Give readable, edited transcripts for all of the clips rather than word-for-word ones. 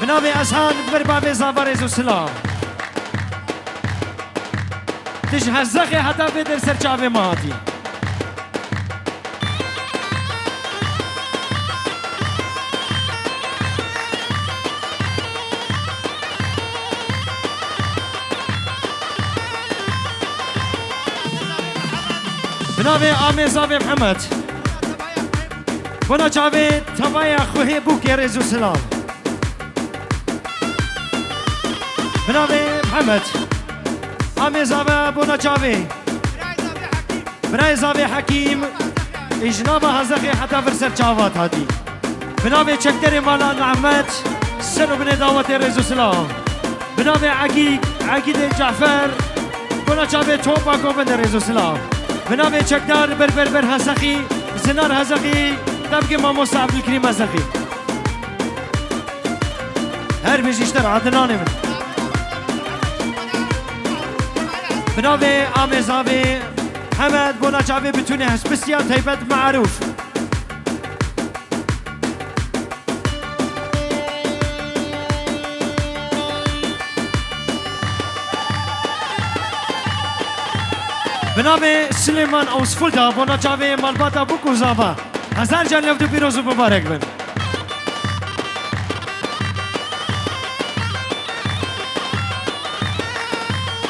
بنابي أسهان بربابي زاباريز وسلام تجهزخي حتى بدر سرچاوي ماتي بنابي آمي زابي محمد بنا چاوي تبايا خوهي بوكي ريزو سلام بنابي محمد آمي زابي بنا چاوي بناي زابي حكيم اجنابا هزخي حتى فرسر چاوات هاتي بنابي چكتري مالا نعمت سنو بني دعوت ريزو سلام بنابي عقيد جعفر بنا چاوي توبا قوبن ريزو سلام بنابي چكدار بر هزخي زنار هزخي تبقى ماموسا عبد الكريم هزخي هر بيش يشتر عدناني من بنابي آمي زابي حمد بونا جابي بتوني هسبسيا تيبت معروف بنابي سليمان او سفلتا بونا جابي مالباتا بوكو زابا هزار جان لفدو بيروزو مبارك بن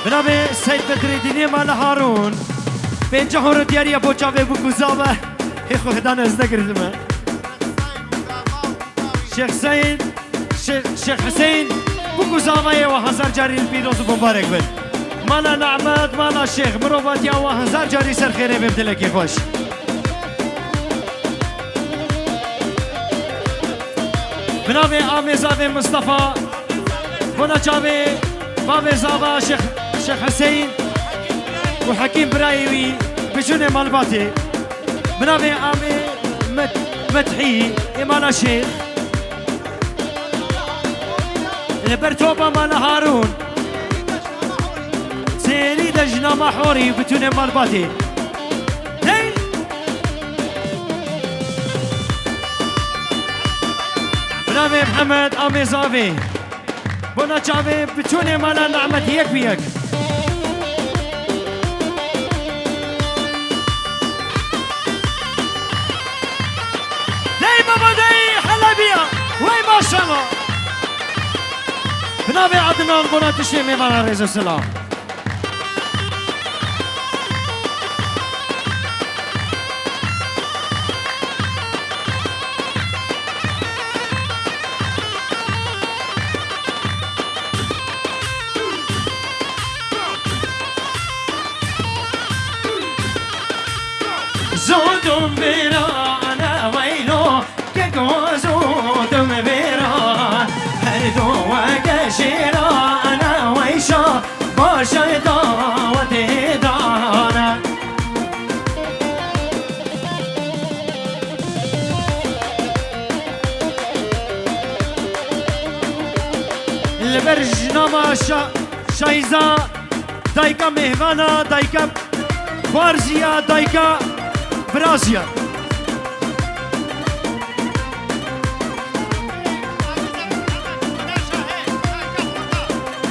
بنابي سيد بدر الدين مال هارون بين جهور دياريا بو جابي بوكو زابا اخو هدانا ازدقردما شيخ سيد شيخ حسين بوكو زابا وهزار جاري البيروزو مبارك بن مالا نعمت مالا شيخ مروبات يا وهزار جاري سر خيري بمدلك يخوش بنابي آمي زابي مصطفى بنا جابي بابي زابا شيخ حسين وحكيم برايوي بجوني مالباتي بنابي آمي مدحي إمانا شيخ البرتوبة مال هارون سيري دجنا محوري بجوني مالباتي بنابي محمد آمي زابي بنا جابي بتوني مالا نعمت هيك بيك داي بابا داي حلبية وي ما شاء الله بنابي عدنان بنا تشيمي مالا ريزو سلام زودم برا أنا ويلو كجوزودم برا هردو وكشيرا أنا ويشا باشيطا وتدانا البرج نما شايزا دايكا مهوانا دايكا بارزيا دايكا برازيا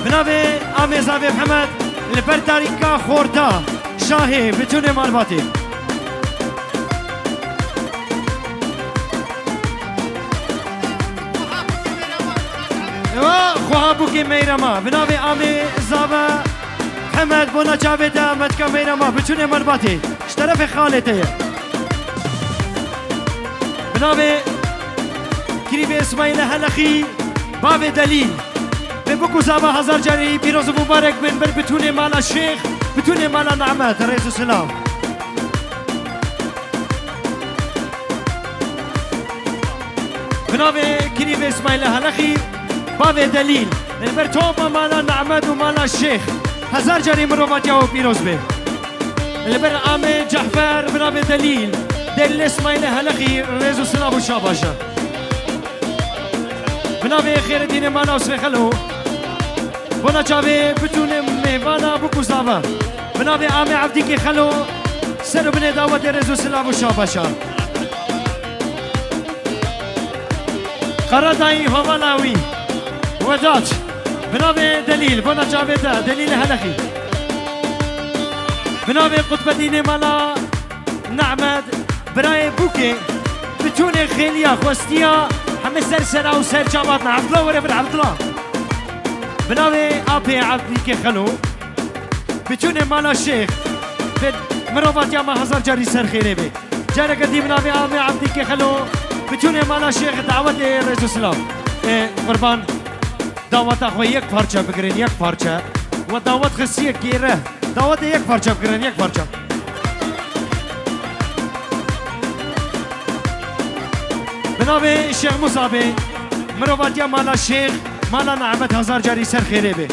بنابي آمي زابي محمد البرتاريكا خورتا شاهي بتوني مالباتي خواه بوكي ميرما بنابي آمي زابا محمد بونا جابتا مدكا ميرما بتوني مالباتي اشترف خالتي بنابي كريبي اسماعيل هلخي بابي دليل ببوكو زابا هزار جاري بيروز مبارك بن بتوني مالا الشيخ بتوني مالا نعمات رئيس السلام بنابي كريبي اسماعيل هلخي بابي دليل البرتوبة مالا نعمات ومالا الشيخ هزار جاري مروبات ياو بيروز بن البر آمي جعفر بنابي دليل دل اسماعيل هلخي رئيس السلام وشاباشا بنابي خير الدين مانا وسرخلو بنا جابي بتوني مهوانا بوكو زابا بنابي آمي عبديكي خلو سنو بني دعوة رئيس السلام وشاباشا قراتاي هوالاوي ودات بنابي دليل بنا جاويدا دليل هلخي بنابي قطب دين مالا نعمد براي بوكي بتوني خيليا خوستيا هم سرسرا وسر جاباتنا عبد الله ورا بن عبد الله بنابي ابي عبدي كخلو بتوني مالا شيخ مروفات يا ما هزار جاري سر خيري بي جاري قديم بنابي ابي عبدي كخلو بتوني مالا شيخ دعوت رئيس السلام قربان دعوت اخوي يك پارچه بگرین یک پارچه و دعوت خصیه گیره دعوت یک پارچه بگرین یک پارچه بنابه شیخ مصابه مروباتیا مالا شیخ مالا نعمت هزار جاری سر خیره به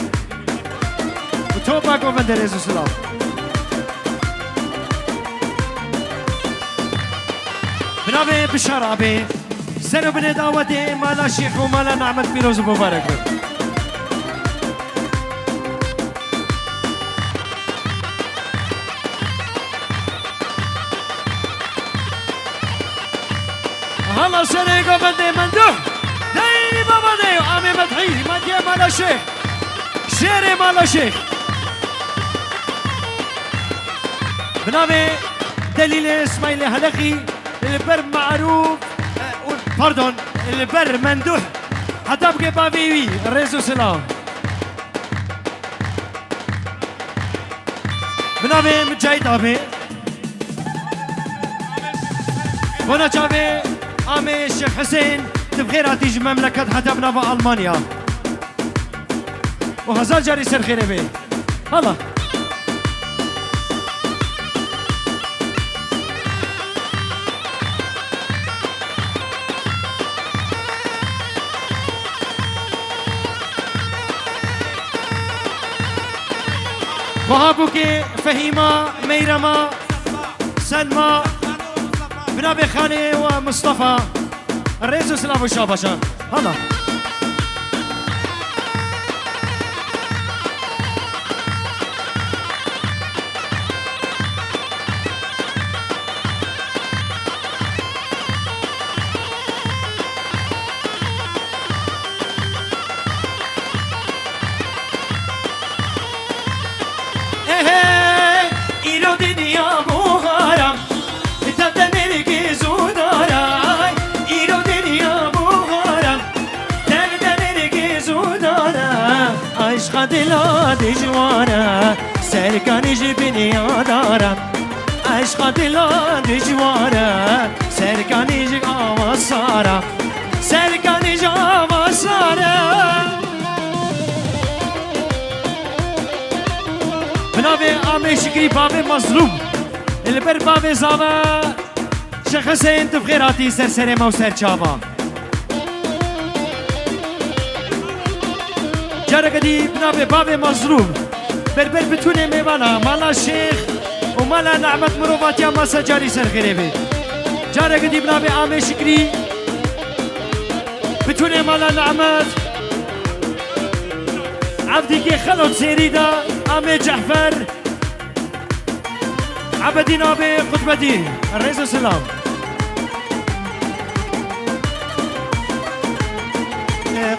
و تو باگو بنده رزو سلام بنابه بشارابه سر بنه دعوت مالا شیخ و مالا نعمت پیروز مبارک بید هلا سريقو بدي مندوح داي بابا دايو عمي مدحي مديا مالا شيخ شيري مالا شيخ بنامي دليل اسماعيل هلقي البر معروف باردون البر مندوح حتى بقي بابيوي ريزو سلام بنامي مجايد ابي وانا جابي عمي الشيخ حسين تبغير تيجي مملكة حتى بنافا ألمانيا وهزال جاري سر خيري بي هلا وهابوكي فهيمة ميرما سلمى بنابي خاني ومصطفى الرئيس سلام وشابشا هلا دلا دجوارا سرکانی جبینی دارم عشق دلا دجوارا سرکانی جگ آواسارا سرکانی جگ آواسارا بنابه آمي شكري بابي مظلوم البر بابي زاوا شيخ حسين تبخيراتي سرسري مو سر چاوا جارك دي بنابي بابي مظلوم بربر بتوني ميوانا مالا شيخ ومالا نعمت مروبات يا ماسا جاري سر غريبي جارك دي بنابي آمي شكري بتوني مالا نعمت عبدي كي خلط سيريدا آمي جعفر عبدي نابي قطبدي الرئيس السلام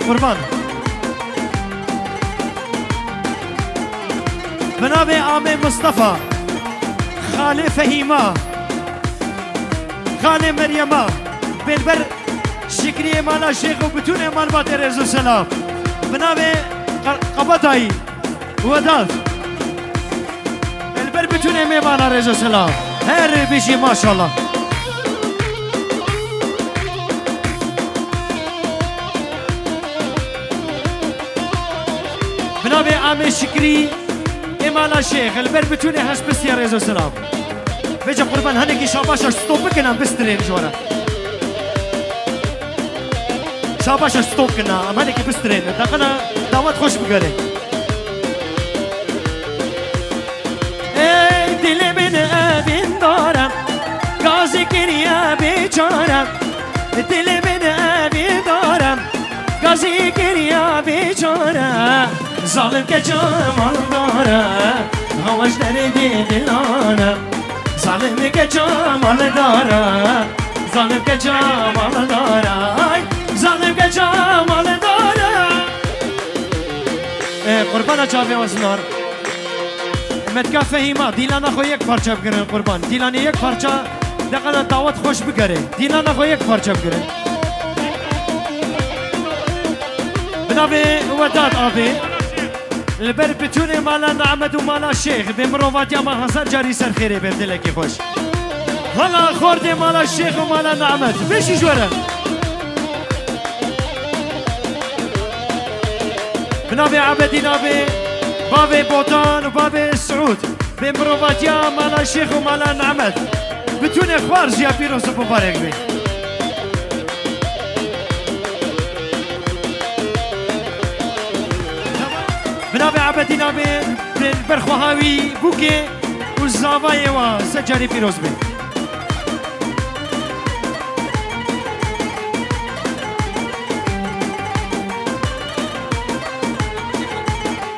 قربان بنابي آمي مصطفى خالي فهيمة خالي مريمة بالبر شكري مالا شيخ وبتوني مال بات الرئيس السلام بنابي قبطاي وداد البر بتوني ميمانا الرئيس السلام هير بيشي ما شاء الله بنابي آمي شكري مالا شيخ البر بتوني هاش بس يا ريزو سلام بيجا قربان هنيكي شاباشا ستوب كنا بسترين جورا شاباشا ستوب كنا هنيكي بسترين دقنا دعوات خوش بقالي اي دل من ابين دارم غازي كريا بيچارم دل من ابين دارم غازي كريا بيچارم ظالم كجمال دارا هواش دري دلانا ظالم كجمال دارا ظالم كجمال دارا ظالم كجمال دارا چاوی وزنار متکا فهیما دیلان خو یک پارچه بگیرن قربان دیلان یک پارچه دقیقا دعوت خوش بگره دیلان خو یک پارچه بگیرن بنابه وداد آبی البر بتونه مالا نعمت و مالا شیخ بمروفات یا ما هزار جاری سر خیره بردلکی خوش هلا خورده مالا شیخ و مالا نعمت بشی جوره بنابه عبدی نابه بابي بوطان وبابي سعود بمروفاتيا مالا شيخ ومالا نعمت بتوني خوارج يا بيروس مبارك بي بنابي عبدي نابي بالبرخوهاوي بوكي والزافاي وسجاري بيروس بي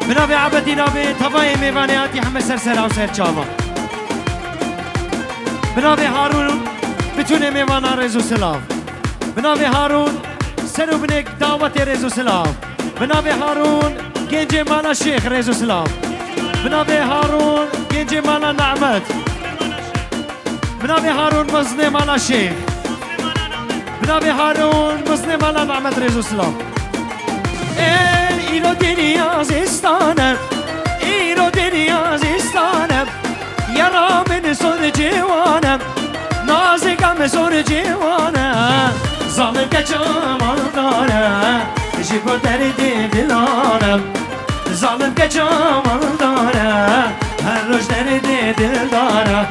بنابي عبدي نابي طباي ميوانياتي حمد سرسر او سر چاوا بنابي هارون بتوني ميوانا ريزو سلاف بنابي هارون سنو بنك دعوت ريزو سلاف بنابي هارون جنجي مالا شيخ ريزو سلاف بنابي هارون جنجي مالا نعمت بنابي هارون مزني مالا شيخ بنابي هارون مزني مالا نعمت ريزو سلاف ایرو دنیا زستانم ایرو دنیا زستانم یارا من سر جوانم نازکم سر جوانم ظالم که جمال دارم جیبو درد دلانم ظالم که جمال دارم هر روز درد دل دارم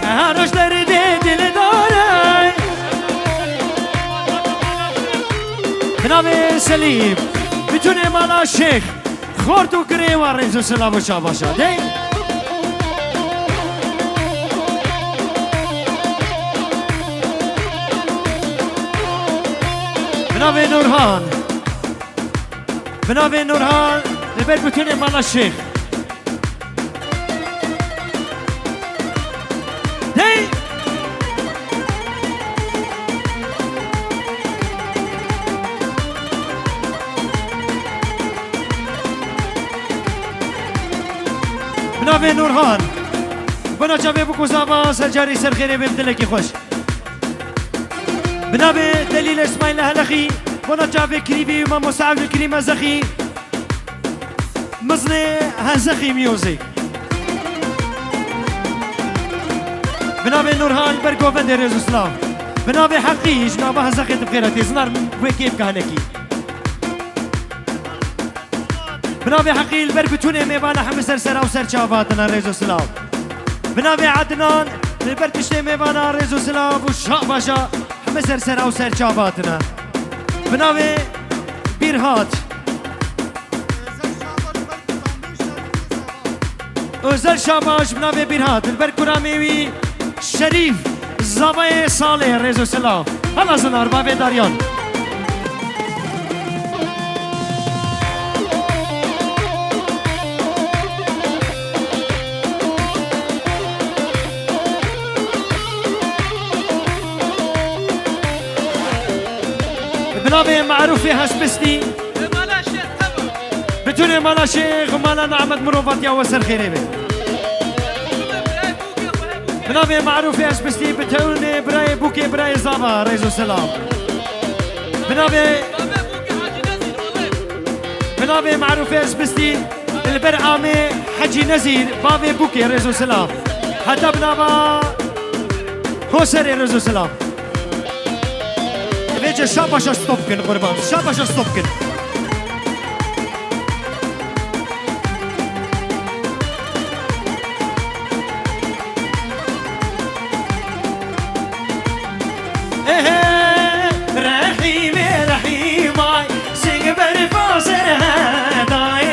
هر روز درد دل دارم بنابه سلیم بتونه مالا شیخ خورد و گره و رزو سلام و شاباشا دی بنابه نورهان بنابه نورهان لبر بتونه مالا شیخ دی بنابه نورهان بنا جاوه بکو زابا سرجاری سر خیره بمدلکی خوش بنابه دلیل اسماعیل هلخی بنا جاوه کریبی و ما مساعد کریم زخی مزنه هزخی میوزیک بنابه نورهان برگوفند رزو سلام بنابه حقی جنابه هزخی تبخیرتی زنار ویکیب کهنکی بنابي حقيل بر بتوني ميوانا حمي سرسرا وسر شافاتنا ريزو سلام بنابي عدنان البر تشتي ميوانا ريزو سلام وشاق باشا حمي سرسرا وسر شافاتنا بنابي بيرهات وزر شاباش بنابي بيرهات البر كراميوي شريف زباي صالح ريزو سلام هلا زنار بابي داريان بنابي معروفي هسبستي مالا شيخ تبع بتوني مالا شيخ ومالا نعمت مروفات يا وسر خيريبي بنابي معروفي هسبستي بتوني براي بوكي براي زابا ريزو سلام بنابي معروفي هسبستي البرعامي حجي نزير بابي بوكي ريزو سلام حتى بنابا هوسري ريزو سلام Wiecie, szabasz aż stopkin, kurban, szabasz aż stopkin. رحيمي رحيماي سيقبر فاصر هداي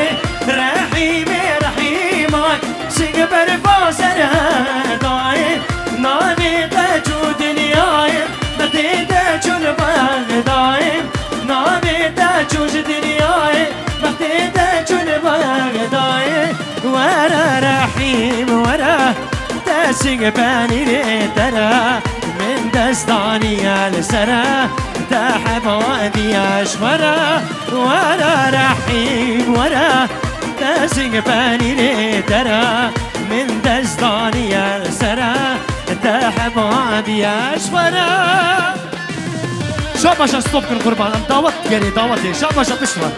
رحيمي رحيماي سيقبر فاصر هداي نامي تجو دنياي بديت جل بغدايم نامي تجوز دنياي بديت جل بغدايم ورا رحيم ورا تسيق باني ترى من دستاني السرى تحب وادي اشمرا ورا رحيم ورا دسنگ پنیر ترا من دستانی السرا تحبابی اشورا شاباش استوب کن قربانم دعوت گری دعوتی شاباش بشور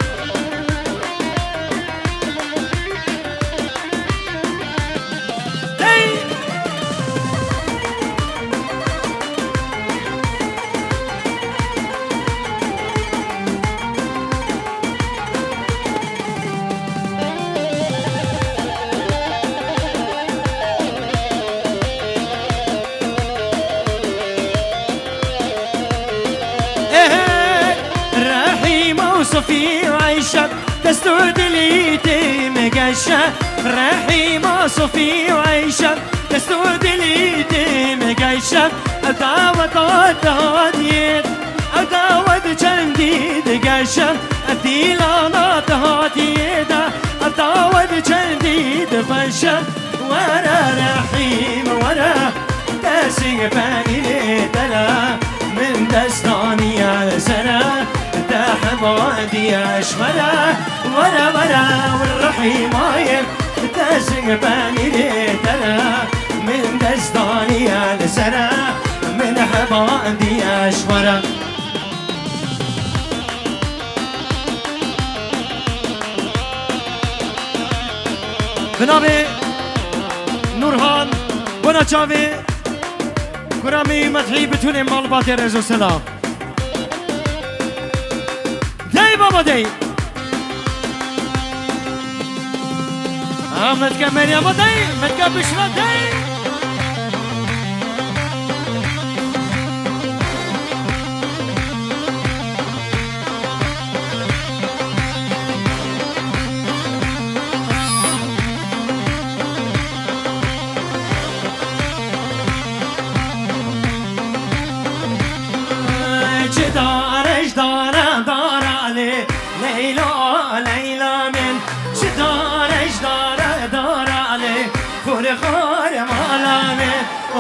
صفي وعيشة تستود ليتي مقشة رحيمة صفي وعيشة تستود ليتي مقشة أداوة هاديت أداوة جنديد قشة أديلانا هاديت أداوة جنديد فشة ورا رحيم ورا دسنگ پنیر تلا من دستانی السرا تحبادي أشمرا ورا ورا والرحيمايم دسنگ پنیر تلا من دستانی السرا من حبادي أشمرا بنابه نورهان بنا چاوه كرامي مدحي بتوني مالبات رزو سلام داي بابا داي متكا مريم داي متكا بشرى داي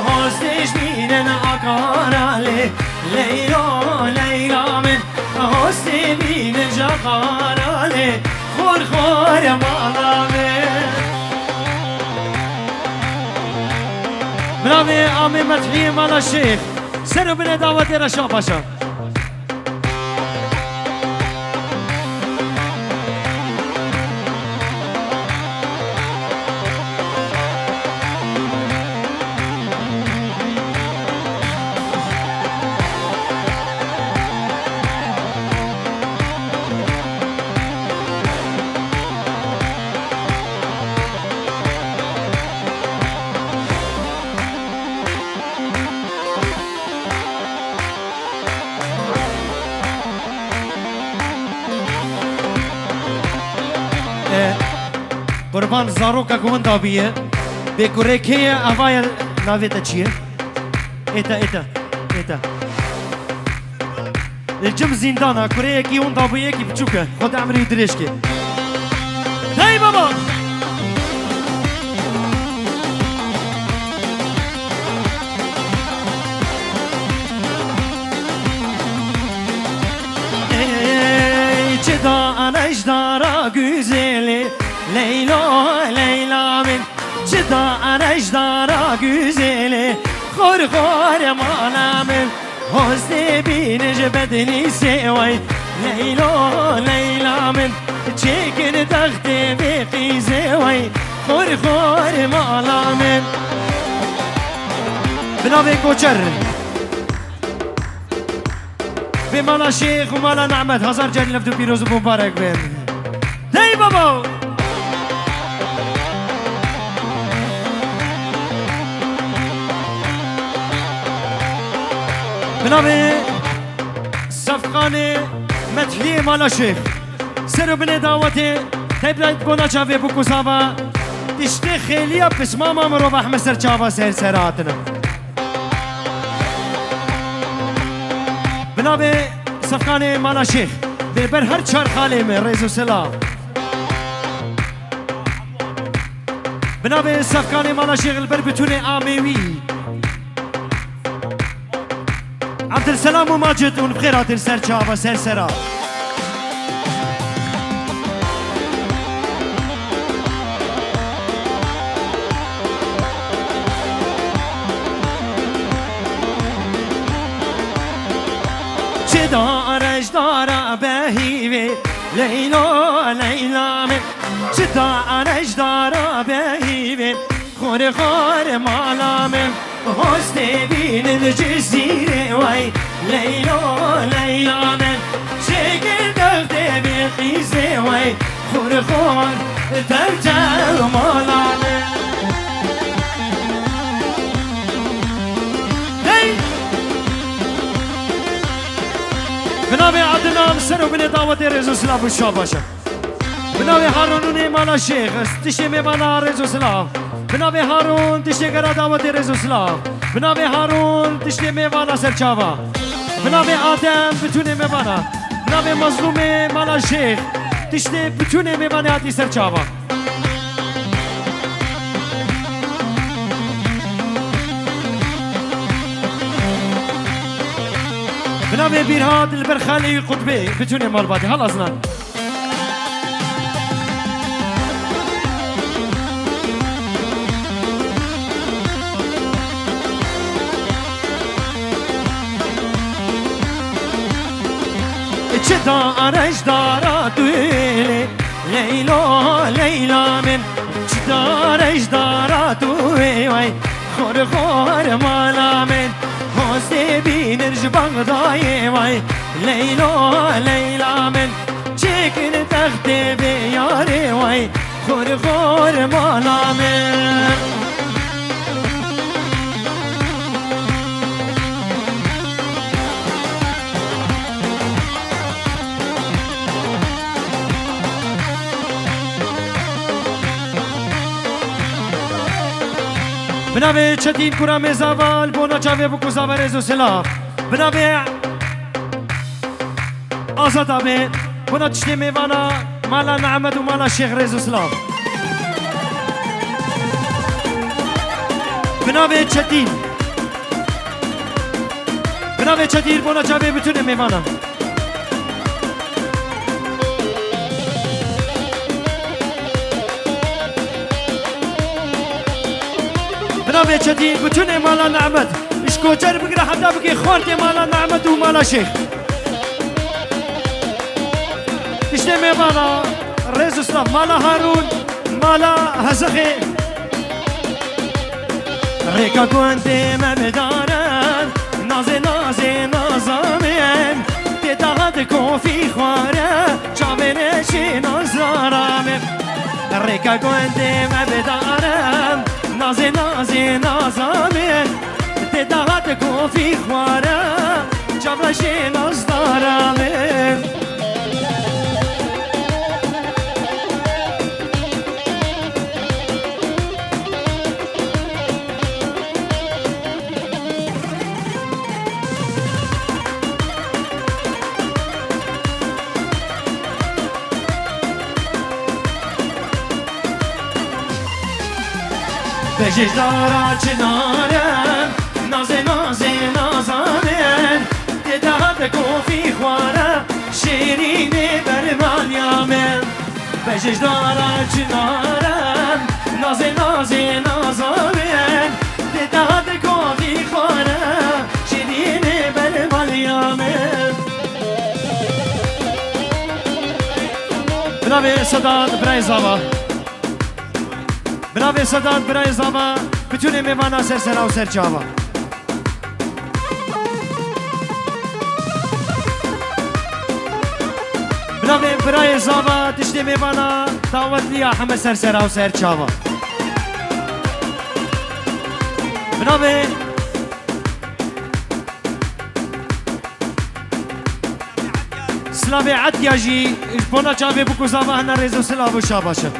هستش بینن اقاراله لیلا لیلا من هست بینن جقاراله خور خور مالامه برای آمی مدحی مالا شیخ سر بینه دعوتی رشا باشا قربان زاروكا كون دابيه بكوريكيه افايل نافيتا تشيه ايتا الجم زندانا كوريكي اون دابيه كي بتشوكا خد عمري دريشكي هاي بابا çeda anajdara güzeli Leyla Leyla min çeda anajdara güzeli Khor khor mala min hosne binece bedeni sevay Leyla Leyla min çekin takhte ve qizevay Khor khor mala min بنابه کوچر به مالا شیخ و مالا نعمت هزار جلی لفتو پیروز و مبارک بین دی بابا بنابه صفقان مدحی مالا شیخ سر و بنه دعوته تبلید بونا چاوه بکو سابا تشتی خیلی پس ماما مرو بحمه سر چاوا سر سراتنا بنابه صفقان مالا شیخ بر هر چار خاله میں رئیس السلام بنابه صفقان مالا شیخ البر بتونه آمیوی عبدالسلام و ماجد اون بخیرات سر چاوا سر سرات بهيبي ليلو ليلى من شتا أرجدار بهيبي خور خور مالا من هسته بين الجزيرة وي ليلو ليلى من شكل دغدي بخيزة وي خور خور ترجع مالا من بنابي عدنان سر وبني دعوة رزو سلاف الشاباشا بنابي هارون مالا شيخ تشي مالا رزو سلاف بنابي هارون تشي قرا دعوة رزو سلاف بنابي هارون تشي مالا سرچاوا بنابي آدم بتوني مالا بنابي مظلوم مالا شيخ تشي بتوني مالا هاتي سرچاوا بنابي بيرهاد البرخالي قطبي بتوني مال بادي هلا زنان چدا ارش دارا دویلی لیلا لیلا من چدا ارش دارا دویلی خور خور مالا من هسته بینر جبغدای وای لیلا لیلا من چکن تخت بیاره وای خور خور مالا من بنابي چتين كورا مزاوال بونا چاوه بكو زاورزو سلاف بنابي آزاد آبه بونا تشتي ميوانا مالا نعمد و مالا شيخ رزو سلاف بنابي چتين بونا چاوه بتونه ميوانا بنابي چتين بتونه مالا نعمد اشكوچر بقرا حدا بقي خوارتي مالا نعمد و مالا شيخ تشتي ميوانا رزو سلاف مالا هارون مالا هزخي ريكا كنتي مبدارن نازي نازي نازامين تدهد كوفي خواره چاوينشي نازارامين ريكا كنتي مبدارن نازي نازي نازامين تدهد كوفي خواره چاوينشي نازارامين بجش دارا چنارم نازه نازه نازانم تدهد کوفی خواره شیرین برمانیامم بجش دارا چنارم نازه نازه نازانم تدهد کوفی خواره شیرین برمانیامم بنابه صداد برای زابا بنابه صداد برای زابا بتونه میوانا سر سر و سر چاوا بنابه برای زابا تشتی میوانا دعوت لیا همه سر سر و سر چاوا بنابه سلاوی عدیا جی بونا چاوی بکو زابا هنه ریزو سلاو شاباشه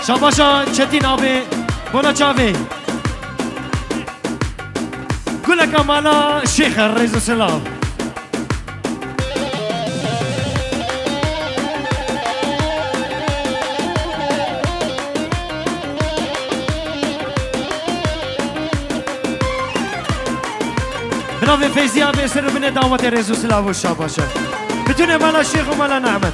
شاباشا چتین آبی بونا چاوی گلکا مالا شیخ ریزو سلام بنابه فیزی آبی سر بینه دعوت ریزو سلام و شاباشا بتونه مالا شیخ و مالا نعمت